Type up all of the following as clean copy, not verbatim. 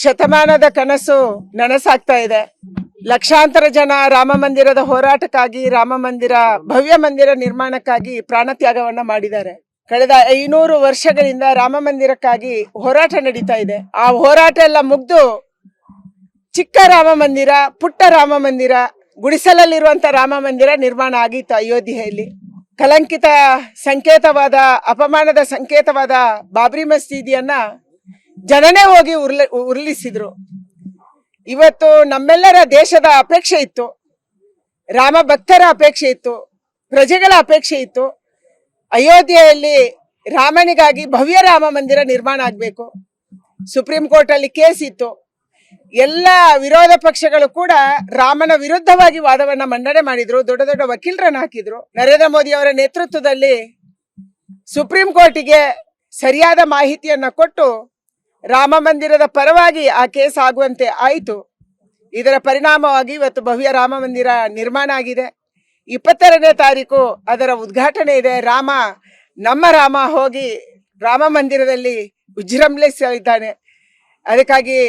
ಶತಮಾನದ ಕನಸು ನನಸಾಗ್ತಾ ಇದೆ. ಲಕ್ಷಾಂತರ ಜನ ರಾಮ ಮಂದಿರದ ಹೋರಾಟಕ್ಕಾಗಿ, ರಾಮ ಮಂದಿರ ಭವ್ಯ ಮಂದಿರ ನಿರ್ಮಾಣಕ್ಕಾಗಿ ಪ್ರಾಣತ್ಯಾಗವನ್ನ ಮಾಡಿದ್ದಾರೆ. ಕಳೆದ 500 ವರ್ಷಗಳಿಂದ ರಾಮ ಮಂದಿರಕ್ಕಾಗಿ ಹೋರಾಟ ನಡೀತಾ ಇದೆ. ಆ ಹೋರಾಟ ಎಲ್ಲ ಮುಗ್ದು ಚಿಕ್ಕ ರಾಮ ಮಂದಿರ, ಪುಟ್ಟ ರಾಮ ಮಂದಿರ, ಗುಡಿಸಲಲ್ಲಿರುವಂತ ರಾಮ ಮಂದಿರ ನಿರ್ಮಾಣ ಆಗಿತ್ತು ಅಯೋಧ್ಯೆಯಲ್ಲಿ. ಕಲಂಕಿತ ಸಂಕೇತವಾದ, ಅಪಮಾನದ ಸಂಕೇತವಾದ ಬಾಬ್ರಿ ಮಸೀದಿಯನ್ನ ಜನನೇ ಹೋಗಿ ಉರುಳಿಸಿದ್ರು. ಇವತ್ತು ನಮ್ಮೆಲ್ಲರ ದೇಶದ ಅಪೇಕ್ಷೆ ಇತ್ತು, ರಾಮ ಭಕ್ತರ ಅಪೇಕ್ಷೆ ಇತ್ತು, ಪ್ರಜೆಗಳ ಅಪೇಕ್ಷೆ ಇತ್ತು, ಅಯೋಧ್ಯೆಯಲ್ಲಿ ರಾಮನಿಗಾಗಿ ಭವ್ಯ ರಾಮ ಮಂದಿರ ನಿರ್ಮಾಣ ಆಗ್ಬೇಕು. ಸುಪ್ರೀಂ ಕೋರ್ಟ್ ಅಲ್ಲಿ ಕೇಸ್ ಇತ್ತು. ಎಲ್ಲ ವಿರೋಧ ಪಕ್ಷಗಳು ಕೂಡ ರಾಮನ ವಿರುದ್ಧವಾಗಿ ವಾದವನ್ನ ಮಂಡನೆ ಮಾಡಿದ್ರು, ದೊಡ್ಡ ದೊಡ್ಡ ವಕೀಲರನ್ನ ಹಾಕಿದ್ರು. ನರೇಂದ್ರ ಮೋದಿ ಅವರ ನೇತೃತ್ವದಲ್ಲಿ ಸುಪ್ರೀಂ ಕೋರ್ಟಿಗೆ ಸರಿಯಾದ ಮಾಹಿತಿಯನ್ನ ಕೊಟ್ಟು ರಾಮ ಮಂದಿರದ ಪರವಾಗಿ ಆ ಕೇಸ್ ಆಗುವಂತೆ ಆಯಿತು. ಇದರ ಪರಿಣಾಮವಾಗಿ ಇವತ್ತು ಭವ್ಯ ರಾಮ ಮಂದಿರ ನಿರ್ಮಾಣ ಆಗಿದೆ. 22ನೇ ತಾರೀಕು ಅದರ ಉದ್ಘಾಟನೆ ಇದೆ. ನಮ್ಮ ರಾಮ ಹೋಗಿ ರಾಮ ಮಂದಿರದಲ್ಲಿ ವಿಜೃಂಭಿಸಲಿದ್ದಾನೆ. ಅದಕ್ಕಾಗಿ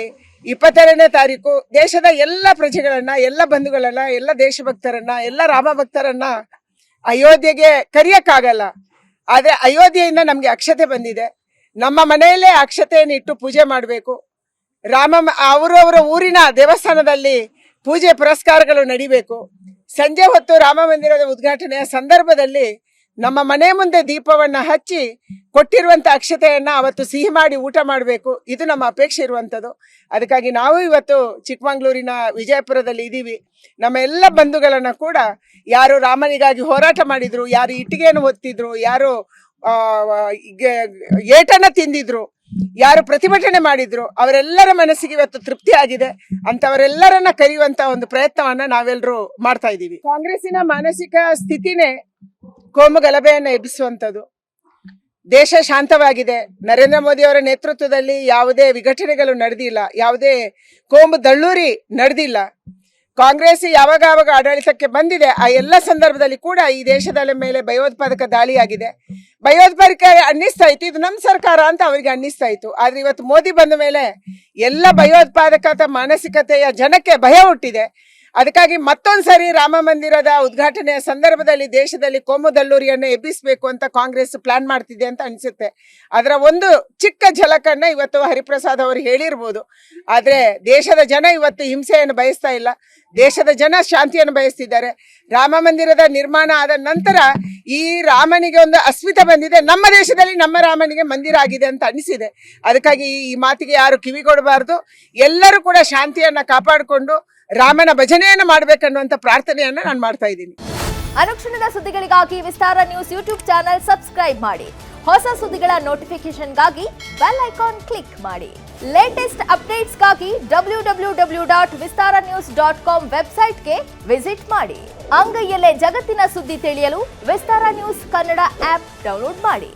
22ನೇ ತಾರೀಕು ದೇಶದ ಎಲ್ಲ ಪ್ರಜೆಗಳನ್ನ, ಎಲ್ಲ ಬಂಧುಗಳನ್ನ, ಎಲ್ಲ ದೇಶಭಕ್ತರನ್ನ, ಎಲ್ಲ ರಾಮ ಭಕ್ತರನ್ನ ಅಯೋಧ್ಯೆಗೆ ಕರೆಯಕ್ಕಾಗಲ್ಲ. ಆದ್ರೆ ಅಯೋಧ್ಯೆಯಿಂದ ನಮ್ಗೆ ಅಕ್ಷತೆ ಬಂದಿದೆ. ನಮ್ಮ ಮನೆಯಲ್ಲೇ ಅಕ್ಷತೆಯನ್ನು ಇಟ್ಟು ಪೂಜೆ ಮಾಡಬೇಕು. ಅವರವರ ಊರಿನ ದೇವಸ್ಥಾನದಲ್ಲಿ ಪೂಜೆ ಪುರಸ್ಕಾರಗಳು ನಡಿಬೇಕು. ಸಂಜೆ ಹೊತ್ತು ರಾಮ ಮಂದಿರದ ಉದ್ಘಾಟನೆಯ ಸಂದರ್ಭದಲ್ಲಿ ನಮ್ಮ ಮನೆ ಮುಂದೆ ದೀಪವನ್ನ ಹಚ್ಚಿ ಕೊಟ್ಟಿರುವಂತ ಅಕ್ಷತೆಯನ್ನ ಅವತ್ತು ಸಿಹಿ ಮಾಡಿ ಊಟ ಮಾಡಬೇಕು. ಇದು ನಮ್ಮ ಅಪೇಕ್ಷೆ ಇರುವಂತದ್ದು. ಅದಕ್ಕಾಗಿ ನಾವು ಇವತ್ತು ಚಿಕ್ಕಮಗಳೂರಿನ ವಿಜಯಪುರದಲ್ಲಿ ಇದ್ದೀವಿ. ನಮ್ಮ ಎಲ್ಲ ಬಂಧುಗಳನ್ನ ಕೂಡ, ಯಾರು ರಾಮನಿಗಾಗಿ ಹೋರಾಟ ಮಾಡಿದ್ರು, ಯಾರು ಇಟ್ಟಿಗೆಯನ್ನು ಹೊತ್ತಿದ್ರು, ಯಾರು ಏಟನ್ನ ತಿಂದಿದ್ರು, ಯಾರು ಪ್ರತಿಭಟನೆ ಮಾಡಿದ್ರು, ಅವರೆಲ್ಲರ ಮನಸ್ಸಿಗೆ ಇವತ್ತು ತೃಪ್ತಿ ಆಗಿದೆ. ಅಂತವರೆಲ್ಲರನ್ನ ಕರೆಯುವಂತ ಒಂದು ಪ್ರಯತ್ನವನ್ನ ನಾವೆಲ್ಲರೂ ಮಾಡ್ತಾ ಇದ್ದೀವಿ. ಕಾಂಗ್ರೆಸ್ಸಿನ ಮಾನಸಿಕ ಸ್ಥಿತಿನೇ ಕೋಮು ಗಲಭೆಯನ್ನ ಎಬ್ಬಿಸುವಂತದ್ದು. ದೇಶ ಶಾಂತವಾಗಿದೆ. ನರೇಂದ್ರ ಮೋದಿ ಅವರ ನೇತೃತ್ವದಲ್ಲಿ ಯಾವುದೇ ವಿಘಟನೆಗಳು ನಡೆದಿಲ್ಲ, ಯಾವುದೇ ಕೋಮು ದಳ್ಳೂರಿ ನಡೆದಿಲ್ಲ. ಕಾಂಗ್ರೆಸ್ ಯಾವಾಗ ಆಡಳಿತಕ್ಕೆ ಬಂದಿದೆ ಆ ಎಲ್ಲ ಸಂದರ್ಭದಲ್ಲಿ ಕೂಡ ಈ ದೇಶದ ಮೇಲೆ ಭಯೋತ್ಪಾದಕ ದಾಳಿಯಾಗಿದೆ. ಭಯೋತ್ಪಾದಕ ಅನ್ನಿಸ್ತಾ ಇತ್ತು, ಇದು ನಮ್ಮ ಸರ್ಕಾರ ಅಂತ ಅವರಿಗೆ ಅನ್ನಿಸ್ತಾ ಇತ್ತು. ಆದ್ರೆ ಇವತ್ತು ಮೋದಿ ಬಂದ ಮೇಲೆ ಎಲ್ಲ ಭಯೋತ್ಪಾದಕ ಮಾನಸಿಕತೆಯ ಜನಕ್ಕೆ ಭಯ ಹುಟ್ಟಿದೆ. ಅದಕ್ಕಾಗಿ ಮತ್ತೊಂದ್ಸರಿ ರಾಮ ಮಂದಿರದ ಉದ್ಘಾಟನೆಯ ಸಂದರ್ಭದಲ್ಲಿ ದೇಶದಲ್ಲಿ ಕೋಮು ದಳ್ಳೂರಿಯನ್ನು ಎಬ್ಬಿಸಬೇಕು ಅಂತ ಕಾಂಗ್ರೆಸ್ ಪ್ಲಾನ್ ಮಾಡ್ತಿದೆ ಅಂತ ಅನ್ಸುತ್ತೆ. ಅದರ ಒಂದು ಚಿಕ್ಕ ಝಲಕನ್ನ ಇವತ್ತು ಹರಿಪ್ರಸಾದ್ ಅವರು ಹೇಳಿರ್ಬೋದು. ಆದ್ರೆ ದೇಶದ ಜನ ಇವತ್ತು ಹಿಂಸೆಯನ್ನು ಬಯಸ್ತಾ ಇಲ್ಲ. ದೇಶದ ಜನ ಶಾಂತಿಯನ್ನು ಬಯಸ್ತಿದ್ದಾರೆ. ರಾಮ ಮಂದಿರದ ನಿರ್ಮಾಣ ಆದ ನಂತರ ಈ ರಾಮನಿಗೆ ಒಂದು ಅಸ್ಮಿತೆ ಬಂದಿದೆ. ನಮ್ಮ ದೇಶದಲ್ಲಿ ನಮ್ಮ ರಾಮನಿಗೆ ಮಂದಿರ ಆಗಿದೆ ಅಂತ ಅನಿಸಿದೆ. ಅದಕ್ಕಾಗಿ ಈ ಮಾತಿಗೆ ಯಾರು ಕಿವಿ ಕೊಡಬಾರ್ದು. ಎಲ್ಲರೂ ಕೂಡ ಶಾಂತಿಯನ್ನ ಕಾಪಾಡಿಕೊಂಡು ರಾಮನ ಭಜನೆಯನ್ನು ಮಾಡ್ಬೇಕನ್ನುವಂತ ಪ್ರಾರ್ಥನೆಯನ್ನ ನಾನು ಮಾಡ್ತಾ ಇದ್ದೀನಿ. ಅನುಕ್ಷಣದ ಸುದ್ದಿಗಳಿಗಾಗಿ ವಿಸ್ತಾರ ನ್ಯೂಸ್ ಯೂಟ್ಯೂಬ್ ಚಾನೆಲ್ ಸಬ್ಸ್ಕ್ರೈಬ್ ಮಾಡಿ. ಹೊಸ ಸುದ್ದಿಗಳ ನೋಟಿಫಿಕೇಶನ್ಗಾಗಿ ಬೆಲ್ ಐಕಾನ್ ಕ್ಲಿಕ್ ಮಾಡಿ. ಲೇಟೆಸ್ಟ್ ಅಪ್ಡೇಟ್ಸ್ಗಾಗಿ www.vistaranews.com ವೆಬ್ಸೈಟ್ಗೆ ವಿಸಿಟ್ ಮಾಡಿ. ಅಂಗೈಯಲ್ಲೇ ಜಗತ್ತಿನ ಸುದ್ದಿ ತಿಳಿಯಲು ವಿಸ್ತಾರ ನ್ಯೂಸ್ ಕನ್ನಡ ಆಪ್ ಡೌನ್ಲೋಡ್ ಮಾಡಿ.